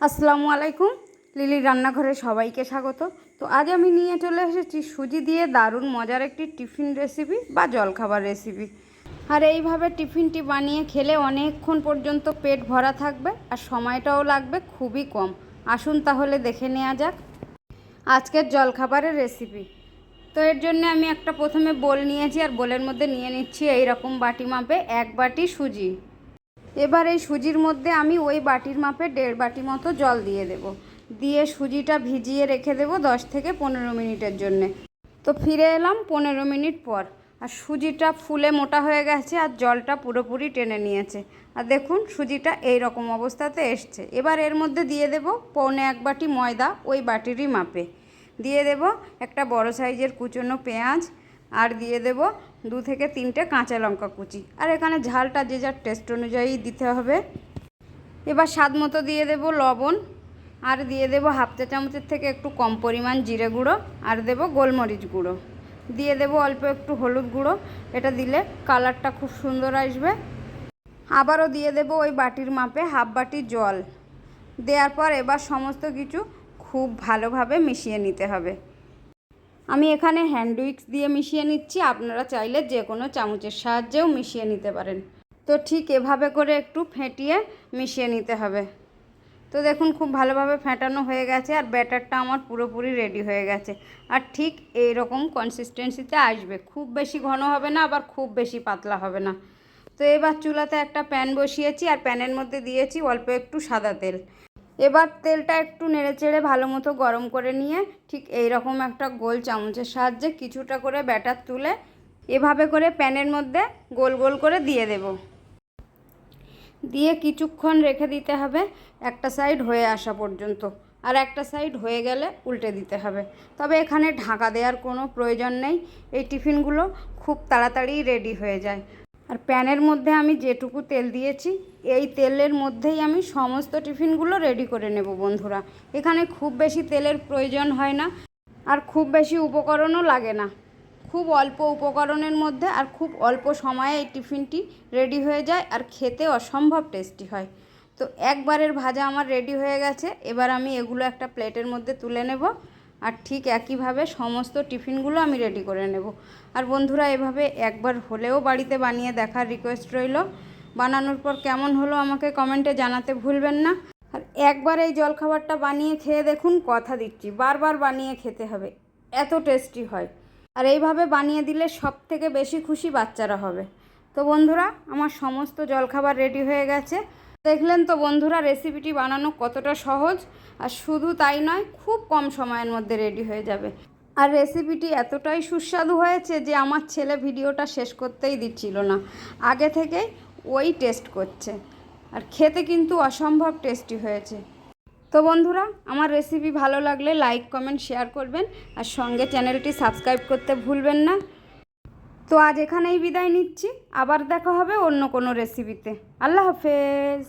আসসালামু আলাইকুম। লিলির রান্নাঘরে সবাইকে স্বাগত। তো আজ আমি নিয়ে চলে এসেছি সুজি দিয়ে দারুণ মজার একটি টিফিন রেসিপি বা জলখাবার রেসিপি। আর এইভাবে টিফিনটি বানিয়ে খেলে অনেকক্ষণ পর্যন্ত পেট ভরা থাকবে আর সময়টাও লাগবে খুবই কম। আসুন তাহলে দেখে নেওয়া যাক আজকের জলখাবারের রেসিপি। তো এর জন্য আমি একটা প্রথমে বোল নিয়েছি আর বোলের মধ্যে নিয়ে নিচ্ছি এই রকম বাটি মাপে 1 বাটি সুজি। এবার এই সুজির মধ্যে আমি ওই বাটির মাপে 1.5 বাটি মতো জল দিয়ে দেব। দিয়ে সুজিটা ভিজিয়ে রেখে দেব 10 থেকে 15 মিনিটের জন্য। তো ফিরে এলাম 15 মিনিট পর। আর সুজিটা ফুলে মোটা হয়ে গেছে আর জলটা পুরোপুরি টেনে নিয়েছে। আর দেখুন সুজিটা এই রকম অবস্থাতে এসছে। এবার এর মধ্যে দিয়ে দেব 1.25 বাটি ময়দা ওই বাটিরই মাপে। দিয়ে দেব একটা বড় সাইজের কুচনো পেঁয়াজ আর দিয়ে দেব 2 থেকে 3টে কাঁচা লঙ্কা কুচি। আর এখানে ঝালটা যে যার টেস্ট অনুযায়ী দিতে হবে। এবার স্বাদ মতো দিয়ে দেব লবণ আর দিয়ে দেব হাফ চা চামচের থেকে একটু কম পরিমাণ জিরে গুঁড়ো আর দেব গোলমরিচ গুঁড়ো। দিয়ে দেব অল্প একটু হলুদ গুঁড়ো। এটা দিলে কালারটা খুব সুন্দর আসবে। আবারও দিয়ে দেব ওই বাটির মাপে হাফ বাটি জল। দেওয়ার পর এবার সমস্ত কিছু খুব ভালোভাবে মিশিয়ে নিতে হবে। আমি এখানে হ্যান্ড উইক্স দিয়ে মিশিয়ে নিচ্ছি, আপনারা চাইলে যে কোনো চামচের সাহায্যেও মিশিয়ে নিতে পারেন। তো ঠিক এভাবে করে একটু ফেটিয়ে মিশিয়ে নিতে হবে। তো দেখুন খুব ভালোভাবে ফেটানো হয়ে গেছে আর ব্যাটারটা আমার পুরোপুরি রেডি হয়ে গেছে। আর ঠিক এই রকম কনসিস্টেন্সিতে আসবে, খুব বেশি ঘন হবে না আবার খুব বেশি পাতলা হবে না। তো এবার চুলাতে একটা প্যান বসিয়েছি আর প্যানের মধ্যে দিয়েছি অল্প একটু সাদা তেল। এবার তেলটা একটু নেড়েচেড়ে ভালো মতো গরম করে নিয়ে ঠিক এই রকম একটা গোল চামচের সাহায্যে কিছুটা করে ব্যাটার তুলে এভাবে করে প্যানের মধ্যে গোল গোল করে দিয়ে দেব। দিয়ে কিছুক্ষণ রেখে দিতে হবে একটা সাইড হয়ে আসা পর্যন্ত। আর একটা সাইড হয়ে গেলে উল্টে দিতে হবে। তবে এখানে ঢাকা দেওয়ার কোনো প্রয়োজন নেই, এই টিফিনগুলো খুব তাড়াতাড়ি রেডি হয়ে যায়। আর প্যানের মধ্যে আমি যেটুকু তেল দিয়েছি এই তেলের মধ্যেই আমি সমস্ত টিফিনগুলো রেডি করে নেব বন্ধুরা। এখানে খুব বেশি তেলের প্রয়োজন হয় না আর খুব বেশি উপকরণও লাগে না। খুব অল্প উপকরণের মধ্যে আর খুব অল্প সময়ে এই টিফিনটি রেডি হয়ে যায় আর খেতে অসম্ভব টেস্টি হয়। তো একবারের ভাজা আমার রেডি হয়ে গেছে। এবার আমি এগুলো একটা প্লেটের মধ্যে তুলে নেব আর ঠিক একইভাবে সমস্ত টিফিনগুলো আমি রেডি করে নেব। আর বন্ধুরা এভাবে একবার হলেও বাড়িতে বানিয়ে দেখার রিকোয়েস্ট রইল। বানানোর পর কেমন হলো আমাকে কমেন্টে জানাতে ভুলবেন না। আর একবার এই জলখাবারটা বানিয়ে খেয়ে দেখুন, কথা দিচ্ছি বারবার বানিয়ে খেতে হবে, এত টেস্টি হয়। আর এইভাবে বানিয়ে দিলে সব থেকে বেশি খুশি বাচ্চারা হবে। তো বন্ধুরা আমার সমস্ত জলখাবার রেডি হয়ে গেছে। দেখলেন তো বন্ধুরা রেসিপিটি বানানো কতটা সহজ। আর শুধু তাই নয়, খুব কম সময়ের মধ্যে রেডি হয়ে যাবে। আর রেসিপিটি এতটাই সুস্বাদু হয়েছে যে আমার ছেলে ভিডিওটা শেষ করতেই দিচ্ছিল না, আগে থেকে ওই টেস্ট করছে। আর খেতে কিন্তু অসম্ভব টেস্টি হয়েছে। তো বন্ধুরা আমার রেসিপি ভালো লাগলে লাইক কমেন্ট শেয়ার করবেন আর সঙ্গে চ্যানেলটি সাবস্ক্রাইব করতে ভুলবেন না। তো আজ এখানেই বিদায় নিচ্ছি, আবার দেখা হবে অন্য কোনো রেসিপিতে। আল্লাহ হাফেজ।